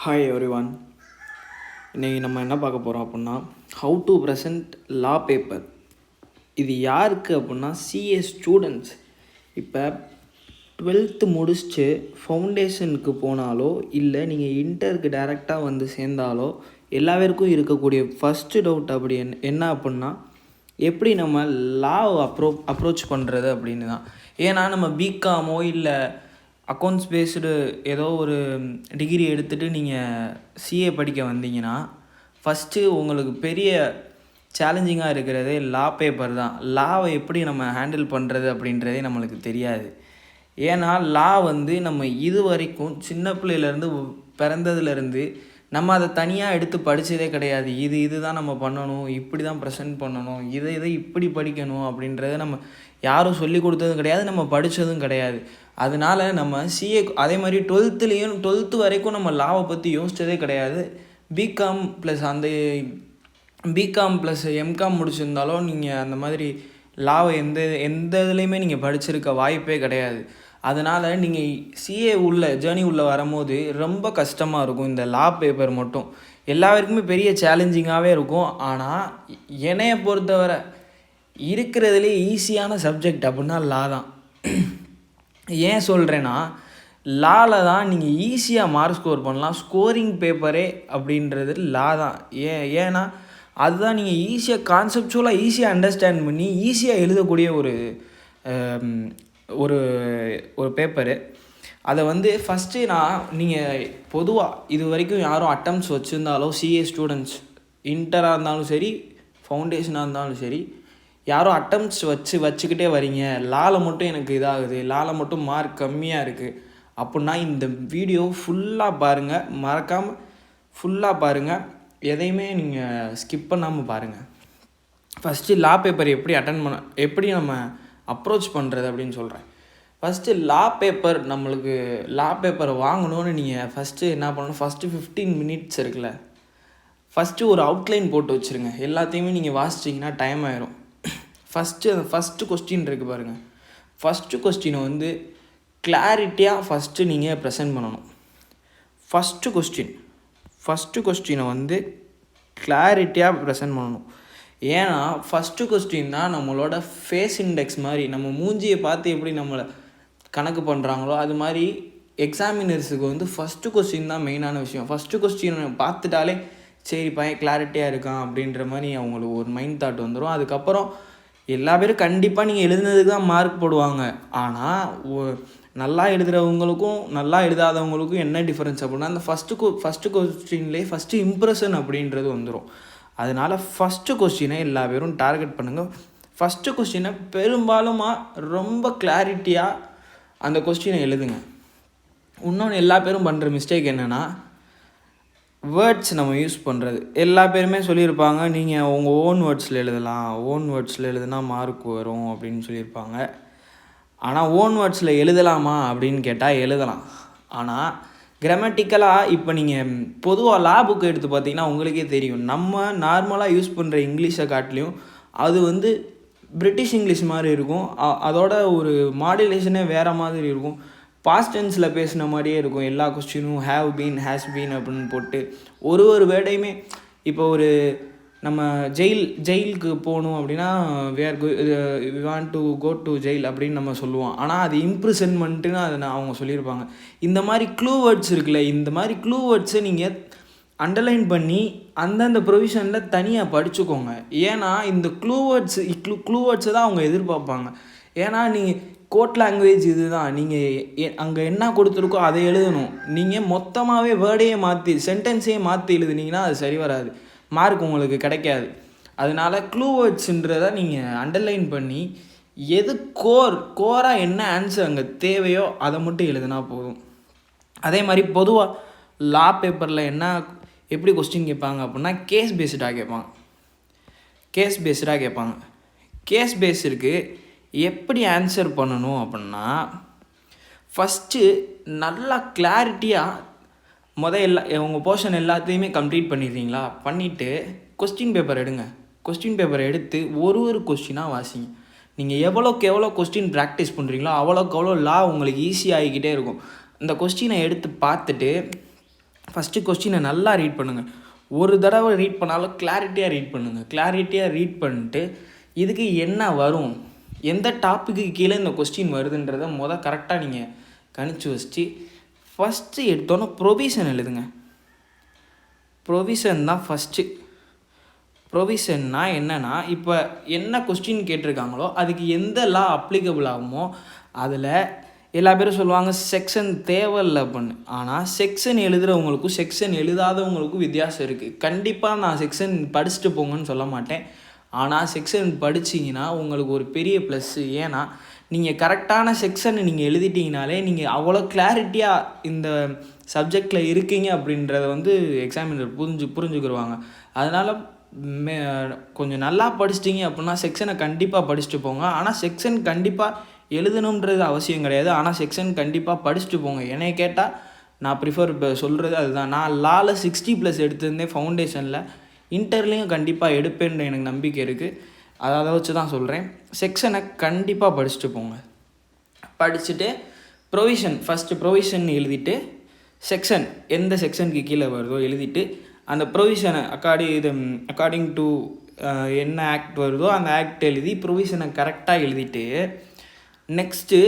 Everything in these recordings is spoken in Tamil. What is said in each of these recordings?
Hi everyone. இன்றைக்கி நம்ம என்ன பார்க்க போகிறோம் அப்படின்னா, how to present law paper. இது யாருக்கு அப்படின்னா சிஏ ஸ்டூடெண்ட்ஸ். இப்போ 12th முடிச்சுட்டு ஃபவுண்டேஷனுக்கு போனாலோ இல்லை நீங்கள் இன்டருக்கு டைரெக்டாக வந்து சேர்ந்தாலோ எல்லா பேருக்கும் இருக்கக்கூடிய ஃபஸ்ட்டு டவுட் அப்படி என்ன அப்படின்னா, எப்படி நம்ம லாவை அப்ரோச் பண்ணுறது அப்படின்னு தான். ஏன்னா நம்ம பிகாமோ இல்லை அக்கௌண்ட்ஸ் பேஸ்டு ஏதோ ஒரு டிகிரி எடுத்துகிட்டு நீங்கள் சிஏ படிக்க வந்தீங்கன்னா ஃபஸ்ட்டு உங்களுக்கு பெரிய சேலஞ்சிங்காக இருக்கிறதே லா பேப்பர் தான். லாவை எப்படி நம்ம ஹேண்டில் பண்ணுறது அப்படின்றதே நம்மளுக்கு தெரியாது. ஏன்னா லா வந்து நம்ம இது வரைக்கும் சின்ன பிள்ளையிலேருந்து பிறந்ததுலேருந்து நம்ம அதை தனியாக எடுத்து படித்ததே கிடையாது. இதுதான் நம்ம பண்ணணும், இப்படி தான் ப்ரெசென்ட் பண்ணணும், இதை இப்படி படிக்கணும் அப்படின்றத நம்ம யாரும் சொல்லி கொடுத்ததும் கிடையாது, நம்ம படித்ததும் கிடையாது. அதனால் நம்ம சிஏ அதே மாதிரி 12th வரைக்கும் நம்ம லாவை பற்றி யோசித்ததே கிடையாது. பிகாம் ப்ளஸ் எம்காம் முடிச்சிருந்தாலும் நீங்கள் அந்த மாதிரி லாவை எந்த இதுலேயுமே நீங்கள் படிச்சிருக்க வாய்ப்பே கிடையாது. அதனால் நீங்கள் சிஏ ஜேர்னி உள்ளே வரும்போது ரொம்ப கஷ்டமாக இருக்கும். இந்த லா பேப்பர் மட்டும் எல்லாருக்குமே பெரிய சேலஞ்சிங்காகவே இருக்கும். ஆனால் என்னையை பொறுத்தவரை இருக்கிறதுலே ஈஸியான சப்ஜெக்ட் அப்படின்னா லா தான். ஏன் சொல்கிறேன்னா, லாவில் தான் நீங்கள் ஈஸியாக மார்க் ஸ்கோர் பண்ணலாம். ஸ்கோரிங் பேப்பரே அப்படின்றது லா தான். ஏன்னா அதுதான் நீங்கள் ஈஸியாக கான்செப்சுவலாக ஈஸியாக அண்டர்ஸ்டாண்ட் பண்ணி ஈஸியாக எழுதக்கூடிய ஒரு ஒரு பேப்பரு. அதை வந்து ஃபஸ்ட்டு நீங்கள் பொதுவாக இது வரைக்கும் யாரும் அட்டம்ப்ட்ஸ் வச்சுருந்தாலோ சிஏ ஸ்டூடெண்ட்ஸ் இன்டராக இருந்தாலும் சரி ஃபவுண்டேஷனாக இருந்தாலும் சரி யாரும் அட்டம்ப்ட்ஸ் வச்சுக்கிட்டே வரீங்க, லாவில் மட்டும் எனக்கு இதாகுது, லாவில் மட்டும் மார்க் கம்மியாக இருக்குது அப்படின்னா இந்த வீடியோ ஃபுல்லாக பாருங்கள். மறக்காமல் ஃபுல்லாக பாருங்கள், எதையுமே நீங்கள் ஸ்கிப் பண்ணாமல் பாருங்கள். ஃபஸ்ட்டு லா பேப்பர் எப்படி நம்ம அப்ரோச் பண்ணுறது அப்படின்னு சொல்கிறேன். ஃபஸ்ட்டு லா பேப்பரை வாங்கணும்னு நீங்கள் ஃபஸ்ட்டு என்ன பண்ணணும், ஃபஸ்ட்டு 15 minutes இருக்குல்ல, ஃபஸ்ட்டு ஒரு அவுட்லைன் போட்டு வச்சுருங்க. எல்லாத்தையுமே நீங்கள் வாசிச்சிங்கன்னா டைம் ஆயிரும். ஃபஸ்ட்டு கொஸ்டின் இருக்குது பாருங்கள். ஃபஸ்ட்டு கொஸ்டினை வந்து கிளாரிட்டியாக ஃபஸ்ட்டு நீங்கள் ப்ரெசென்ட் பண்ணணும். ஃபஸ்ட்டு கொஸ்டினை வந்து கிளாரிட்டியாக ப்ரெசென்ட் பண்ணணும். ஏன்னா ஃபஸ்ட்டு கொஸ்டின் தான் நம்மளோட ஃபேஸ் இண்டெக்ஸ் மாதிரி. நம்ம மூஞ்சியை பார்த்து எப்படி நம்மளை கணக்கு பண்ணுறாங்களோ அது மாதிரி எக்ஸாமினர்ஸுக்கு வந்து ஃபஸ்ட்டு கொஸ்டின் தான் மெயினான விஷயம். ஃபஸ்ட்டு கொஸ்டினை பார்த்துட்டாலே சரி பையன் கிளாரிட்டியாக இருக்கான் அப்படின்ற மாதிரி அவங்களுக்கு ஒரு மைண்ட் தாட் வந்துடும். அதுக்கப்புறம் எல்லா பேரும் கண்டிப்பாக நீங்கள் எழுதுனதுக்கு தான் மார்க் போடுவாங்க. ஆனால் நல்லா எழுதுகிறவங்களுக்கும் நல்லா எழுதாதவங்களுக்கும் என்ன டிஃப்ரென்ஸ் அப்படின்னா, அந்த ஃபஸ்ட்டு கொஸ்டின்லேயே ஃபஸ்ட்டு இம்ப்ரெஷன் அப்படின்றது வந்துடும். அதனால் ஃபஸ்ட்டு கொஸ்டினை எல்லா பேரும் டார்கெட் பண்ணுங்கள். ஃபஸ்ட்டு கொஸ்டினை பெரும்பாலும் ரொம்ப கிளாரிட்டியாக அந்த கொஸ்டினை எழுதுங்க. இன்னொன்று எல்லா பேரும் பண்ணுற மிஸ்டேக் என்னென்னா, வேர்ட்ஸ் நம்ம யூஸ் பண்ணுறது. எல்லா பேருமே சொல்லியிருப்பாங்க நீங்கள் உங்கள் ஓன் வேர்ட்ஸில் எழுதுனா மார்க் வரும் அப்படின்னு சொல்லியிருப்பாங்க. ஆனால் ஓன் வேர்ட்ஸில் எழுதலாமா அப்படின்னு கேட்டால் எழுதலாம். ஆனால் கிராமட்டிக்கலாக இப்போ நீங்கள் பொதுவாக லா புக் எடுத்து பார்த்தீங்கன்னா உங்களுக்கே தெரியும், நம்ம நார்மலாக யூஸ் பண்ணுற இங்கிலீஷை காட்டிலையும் அது வந்து பிரிட்டிஷ் இங்கிலீஷ் மாதிரி இருக்கும். அதோட ஒரு மாடுலேஷனே வேறு மாதிரி இருக்கும். பாஸ்ட் டென்ஸில் பேசின மாதிரியே இருக்கும். எல்லா கொஸ்டினும் ஹேவ் பீன், ஹேஸ் பீன் அப்படின்னு போட்டு ஒரு வேர்டையுமே. இப்போ ஒரு நம்ம ஜெயிலுக்கு போகணும் அப்படின்னா we want to go to jail அப்படின்னு நம்ம சொல்லுவோம். ஆனால் அது இம்ப்ரிசன்மெண்ட்டுன்னு அவங்க சொல்லியிருப்பாங்க. இந்த மாதிரி க்ளூ வேர்ட்ஸ் இருக்குல்ல, இந்த மாதிரி க்ளூ வேர்ட்ஸை நீங்கள் அண்டர்லைன் பண்ணி அந்தந்த ப்ரொவிஷனில் தனியாக படிச்சுக்கோங்க. ஏன்னா இந்த க்ளூ வேர்ட்ஸை தான் அவங்க எதிர்பார்ப்பாங்க. ஏன்னா நீங்கள் கோட் லாங்குவேஜ் இதுதான், நீங்கள் அங்கே என்ன கொடுத்துருக்கோ அதை எழுதணும். நீங்கள் மொத்தமாகவே வேர்டையே மாற்றி சென்டென்ஸையே மாற்றி எழுதுனீங்கன்னா அது சரி வராது, மார்க் உங்களுக்கு கிடைக்காது. அதனால் க்ளூ வேர்ட்ஸுன்றதை நீங்கள் அண்டர்லைன் பண்ணி எது கோராக என்ன ஆன்சர் அங்கே தேவையோ அதை மட்டும் எழுதுனா போதும். அதே மாதிரி பொதுவாக லா பேப்பரில் எப்படி கொஸ்டின் கேட்பாங்க அப்படின்னா, கேஸ் பேஸ்டாக கேட்பாங்க. கேஸ் பேஸுக்கு எப்படி ஆன்சர் பண்ணணும் அப்படின்னா, ஃபஸ்ட்டு நல்லா கிளாரிட்டியாக உங்கள் போர்ஷன் எல்லாத்தையுமே கம்ப்ளீட் பண்ணிடுறீங்களா, பண்ணிவிட்டு கொஸ்டின் பேப்பர் எடுங்க. கொஸ்டின் பேப்பரை எடுத்து ஒரு கொஸ்டினாக வாசிங்க. நீங்கள் எவ்வளோக்கு கொஸ்டின் ப்ராக்டிஸ் பண்ணுறீங்களோ அவ்வளோக்கு லா உங்களுக்கு ஈஸியாகிக்கிட்டே இருக்கும். இந்த கொஸ்டினை எடுத்து பார்த்துட்டு ஃபஸ்ட்டு கொஸ்டினை நல்லா ரீட் பண்ணுங்கள். ஒரு தடவை ரீட் பண்ணாலும் கிளாரிட்டியாக ரீட் பண்ணுங்கள். கிளாரிட்டியாக ரீட் பண்ணிட்டு இதுக்கு என்ன வரும், எந்த டாப்பிக்கு கீழே இந்த கொஸ்டின் வருதுன்றதை கரெக்டாக நீங்கள் கணிச்சு வச்சு ஃபஸ்ட்டு எடுத்தோன்னே ப்ரொவிஷன் எழுதுங்க. ப்ரொவிஷன் தான் ஃபஸ்ட்டு. ப்ரொவிஷன்னா என்னென்னா, இப்போ என்ன கொஸ்டின் கேட்டிருக்காங்களோ அதுக்கு எந்த லா அப்ளிகபிள் ஆகுமோ அதில் எல்லா பேரும் சொல்லுவாங்க செக்ஷன் தேவையில்லை அப்படின்னு. ஆனால் செக்ஷன் எழுதுகிறவங்களுக்கும் செக்ஷன் எழுதாதவங்களுக்கும் வித்தியாசம் இருக்குது. கண்டிப்பாக நான் செக்ஷன் படிச்சுட்டு போங்கன்னு சொல்ல மாட்டேன். ஆனால் செக்ஷன் படிச்சிங்கன்னா உங்களுக்கு ஒரு பெரிய ப்ளஸ்ஸு. ஏன்னா நீங்கள் கரெக்டான செக்ஷனை நீங்கள் எழுதிட்டிங்கனாலே நீங்கள் அவ்வளோ கிளாரிட்டியாக இந்த சப்ஜெக்டில் இருக்கீங்க அப்படின்றத எக்ஸாமினர் புரிஞ்சுக்கிடுவாங்க. அதனால் கொஞ்சம் நல்லா படிச்சிட்டிங்க அப்படின்னா செக்ஷனை கண்டிப்பாக படிச்சுட்டு போங்க. ஆனால் செக்ஷன் கண்டிப்பாக எழுதணுன்றது அவசியம் கிடையாது. ஆனால் செக்ஷன் கண்டிப்பாக படிச்சுட்டு போங்க. என்னை கேட்டால் நான் ப்ரிஃபர் சொல்கிறது அதுதான். நான் லாவில் 60+ எடுத்திருந்தேன் ஃபவுண்டேஷனில். இன்டர்லேயும் கண்டிப்பாக எடுப்பேன்னு எனக்கு நம்பிக்கை இருக்குது. அதை வச்சு தான் சொல்கிறேன். செக்ஷனை கண்டிப்பாக படிச்சுட்டு போங்க. படிச்சுட்டு ஃபஸ்ட்டு ப்ரொவிஷன் எழுதிட்டு செக்ஷன் எந்த செக்ஷனுக்கு கீழே வருதோ எழுதிட்டு அந்த ப்ரொவிஷனை அக்கார்டிங் டு என்ன ஆக்ட் வருதோ அந்த ஆக்ட் எழுதி ப்ரொவிஷனை கரெக்டாக எழுதிட்டு நெக்ஸ்ட்டு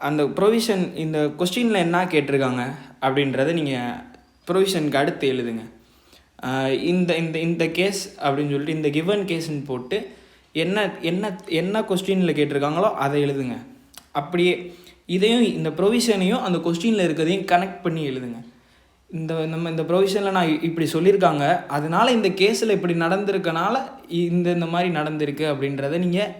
அந்த ப்ரொவிஷன் இந்த கொஸ்டினில் என்ன கேட்டிருக்காங்க அப்படின்றத நீங்கள் ப்ரொவிஷனுக்கு அடுத்து எழுதுங்க. இந்த இந்த இந்த கேஸ் அப்படின்னு சொல்லிட்டு இந்த கிவன் கேஸ்ன்னு போட்டு என்ன என்ன என்ன கொஸ்டினில் கேட்டிருக்காங்களோ அதை எழுதுங்க. அப்படியே இதையும் இந்த ப்ரொவிஷனையும் அந்த கொஸ்டினில் இருக்கிறதையும் கனெக்ட் பண்ணி எழுதுங்க. இந்த ப்ரொவிஷனில் நான் இப்படி சொல்லியிருக்காங்க, அதனால் இந்த கேஸில் இப்படி நடந்திருக்கனால இந்த மாதிரி நடந்திருக்கு அப்படின்றத நீங்கள்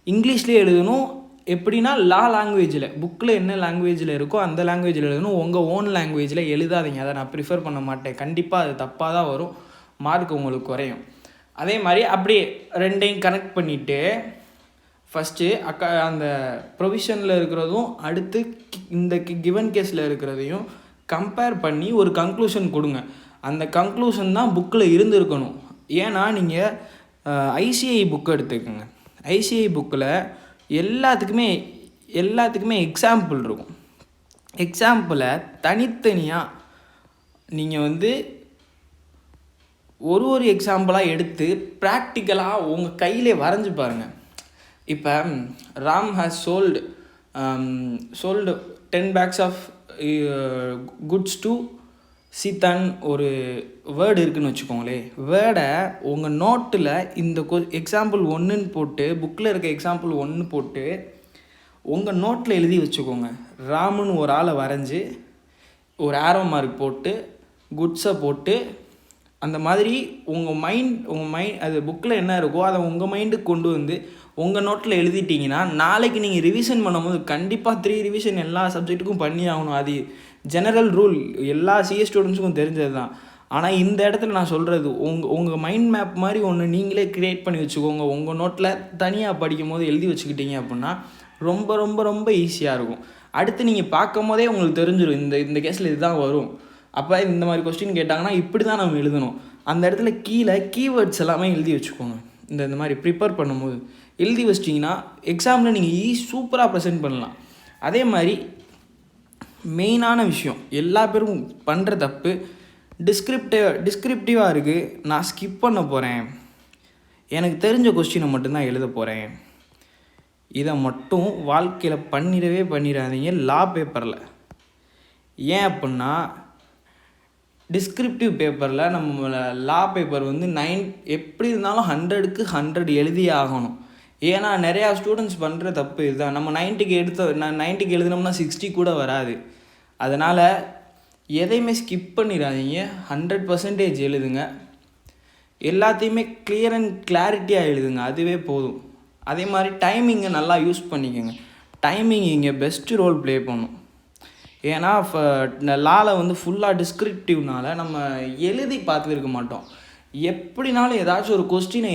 இங்கிலீஷ்லேயே எழுதணும். எப்படின்னா லாங்குவேஜில் புக்கில் என்ன லாங்குவேஜில் இருக்கோ அந்த லாங்குவேஜில் எழுதணும். உங்கள் ஓன் லாங்குவேஜில் எழுதாதீங்க. அதை நான் ப்ரிஃபர் பண்ண மாட்டேன். கண்டிப்பாக அது தப்பாக தான் வரும், மார்க் உங்களுக்கு குறையும். அதே மாதிரி அப்படியே ரெண்டையும் கனெக்ட் பண்ணிவிட்டு ஃபஸ்ட்டு அந்த ப்ரொவிஷனில் இருக்கிறதும் அடுத்து இந்த கிவன் கேஸில் இருக்கிறதையும் கம்பேர் பண்ணி ஒரு கன்க்ளூஷன் கொடுங்க. அந்த கன்க்ளூஷன் தான் புக்கில் இருந்திருக்கணும். ஏன்னா நீங்கள் ஐசிஐ புக் எடுத்துக்கோங்க. ஐசிஐ புக்கில் எல்லாத்துக்குமே எக்ஸாம்பிள் இருக்கும். எக்ஸாம்பிளை தனித்தனியாக நீங்கள் ஒரு எக்ஸாம்பிளாக எடுத்து ப்ராக்டிக்கலாக உங்கள் கையிலே வரைஞ்சி பாருங்கள். இப்போ Ram has sold 10 bags of goods to சீதான் ஒரு வேர்டு இருக்குதுன்னு வச்சுக்கோங்களேன். வேர்டை உங்கள் நோட்டில் இந்த எக்ஸாம்பிள் 1ன்னு போட்டு புக்கில் இருக்க எக்ஸாம்பிள் 1 போட்டு உங்கள் நோட்டில் எழுதி வச்சுக்கோங்க. ராமுன்னு ஒரு ஆளை வரைஞ்சி ஒரு ஆரோ மார்க் போட்டு குட்ஸை போட்டு அந்த மாதிரி உங்கள் மைண்ட் அது புக்கில் என்ன இருக்கோ அதை உங்கள் மைண்டுக்கு கொண்டு உங்கள் நோட்டில் எழுதிட்டிங்கன்னா நாளைக்கு நீங்கள் ரிவிஷன் பண்ணும்போது கண்டிப்பாக 3 ரிவிஷன் எல்லா சப்ஜெக்ட்டுக்கும் பண்ணி ஆகணும். அது ஜெனரல் ரூல், எல்லா சிஎஸ் ஸ்டூடெண்ட்ஸுக்கும் தெரிஞ்சது தான். ஆனால் இந்த இடத்துல நான் சொல்கிறது உங்கள் மைண்ட் மேப் மாதிரி ஒன்று நீங்களே க்ரியேட் பண்ணி வச்சுக்கோங்க. உங்கள் நோட்டில் தனியாக படிக்கும் போது எழுதி வச்சுக்கிட்டீங்க அப்படின்னா ரொம்ப ரொம்ப ரொம்ப ஈஸியாக இருக்கும். அடுத்து நீங்கள் பார்க்கும் போதே உங்களுக்கு தெரிஞ்சிடும் இந்த கேஸில் இதுதான் வரும். அப்போ இந்த மாதிரி கொஸ்டின் கேட்டாங்கன்னா இப்படி தான் நம்ம எழுதணும். அந்த இடத்துல கீழே கீவேர்ட்ஸ் எல்லாமே எழுதி வச்சுக்கோங்க. இந்த மாதிரி ப்ரிப்பேர் பண்ணும்போது எழுதி வச்சிட்டிங்கன்னா எக்ஸாமில் நீங்கள் சூப்பராக ப்ரெசென்ட் பண்ணலாம். அதே மாதிரி மெயினான விஷயம், எல்லா பேரும் பண்ணுற தப்பு டிஸ்கிரிப்டிவாக இருக்குது. நான் ஸ்கிப் பண்ண போகிறேன், எனக்கு தெரிஞ்ச கொஸ்டினை மட்டும்தான் எழுத போகிறேன். இதை மட்டும் வாழ்க்கையில் பண்ணிடாதீங்க லா பேப்பரில். ஏன் அப்படின்னா டிஸ்கிரிப்டிவ் பேப்பரில் நம்ம லா பேப்பர் 9 எப்படி இருந்தாலும் 100க்கு 100 எழுதியே ஆகணும். ஏன்னா நிறையா ஸ்டூடெண்ட்ஸ் பண்ணுற தப்பு இதுதான். நம்ம 90க்கு எழுதினோம்னா 60 கூட வராது. அதனால் எதையுமே ஸ்கிப் பண்ணிடாதீங்க. 100% எழுதுங்க. எல்லாத்தையுமே கிளியர் அண்ட் கிளாரிட்டியாக எழுதுங்க, அதுவே போதும். அதே மாதிரி டைமிங்கை நல்லா யூஸ் பண்ணிக்கோங்க. டைமிங் இங்கே பெஸ்ட்டு ரோல் ப்ளே பண்ணும். ஏன்னா லாவில் ஃபுல்லாக டிஸ்கிரிப்டிவ்னால நம்ம எழுதி பார்த்துருக்க மாட்டோம். எப்படினாலும் ஏதாச்சும் ஒரு கொஸ்டினை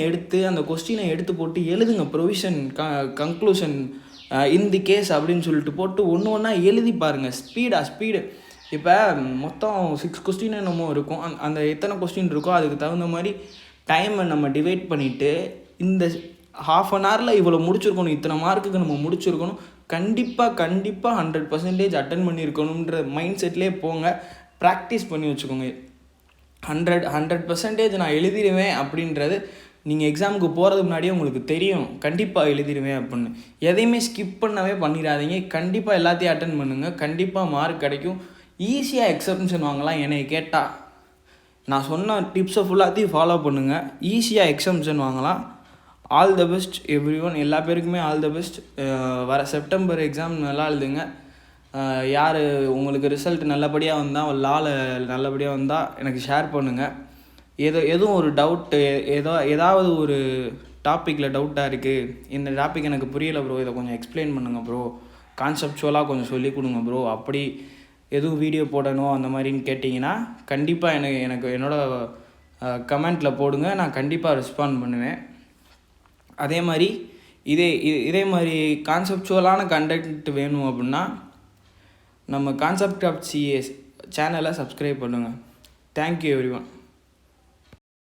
எடுத்து போட்டு எழுதுங்க. ப்ரொவிஷன் கன்க்ளூஷன் இந்த கேஸ் அப்படின்னு சொல்லிட்டு போட்டு ஒன்றா எழுதி பாருங்கள். ஸ்பீடு இப்போ மொத்தம் 6 கொஸ்டின் என்னமோ இருக்கும். அந்த எத்தனை கொஸ்டின் இருக்கோ அதுக்கு தகுந்த மாதிரி டைமை நம்ம டிவைட் பண்ணிவிட்டு இந்த ½ an hour இவ்வளோ முடிச்சிருக்கணும், இத்தனை மார்க்குக்கு நம்ம முடிச்சிருக்கணும், கண்டிப்பாக 100% அட்டன் பண்ணியிருக்கணுன்ற மைண்ட் செட்லேயே போங்க. ப்ராக்டிஸ் பண்ணி வச்சுக்கோங்க. 100% நான் எழுதிடுவேன் அப்படின்றது நீங்கள் எக்ஸாமுக்கு போகிறதுக்கு முன்னாடியே உங்களுக்கு தெரியும், கண்டிப்பாக எழுதிடுவேன் அப்படின்னு. எதையுமே ஸ்கிப் பண்ணவே பண்ணிடாதீங்க. கண்டிப்பாக எல்லாத்தையும் அட்டன் பண்ணுங்கள், கண்டிப்பாக மார்க் கிடைக்கும். ஈஸியாக எக்ஸம்ஷன் வாங்கலாம். என்னை கேட்டால் நான் சொன்ன டிப்ஸை ஃபுல்லாத்தையும் ஃபாலோ பண்ணுங்கள், ஈஸியாக எக்ஸம்ஷன் வாங்கலாம். All the best every one. எல்லா பேருக்குமே ஆல் த பெஸ்ட். வர செப்டம்பர் எக்ஸாம் நல்லா எழுதுங்க. யார் உங்களுக்கு ரிசல்ட் நல்லபடியாக வந்தால், லாவில் நல்லபடியாக வந்தால் எனக்கு ஷேர் பண்ணுங்கள். எதுவும் ஒரு டவுட்டு, ஏதாவது ஒரு டாப்பிக்கில் டவுட்டாக இருக்குது, இந்த டாபிக் எனக்கு புரியலை ப்ரோ, இதை கொஞ்சம் எக்ஸ்பிளைன் பண்ணுங்கள் ப்ரோ, கான்செப்சுவலாக கொஞ்சம் சொல்லிக் கொடுங்க ப்ரோ, அப்படி எதுவும் வீடியோ போடணும் அந்த மாதிரின்னு கேட்டிங்கன்னா கண்டிப்பாக எனக்கு என்னோடய கமெண்ட்டில் போடுங்க, நான் கண்டிப்பாக ரெஸ்பாண்ட் பண்ணுவேன். அதே மாதிரி இதே மாதிரி கான்செப்சுவலான கண்டென்ட் வேணும் அப்படின்னா நம்ம கான்செப்ட் ஆஃப் சிஏ சேனலை சப்ஸ்கிரைப் பண்ணுங்கள். Thank you every one.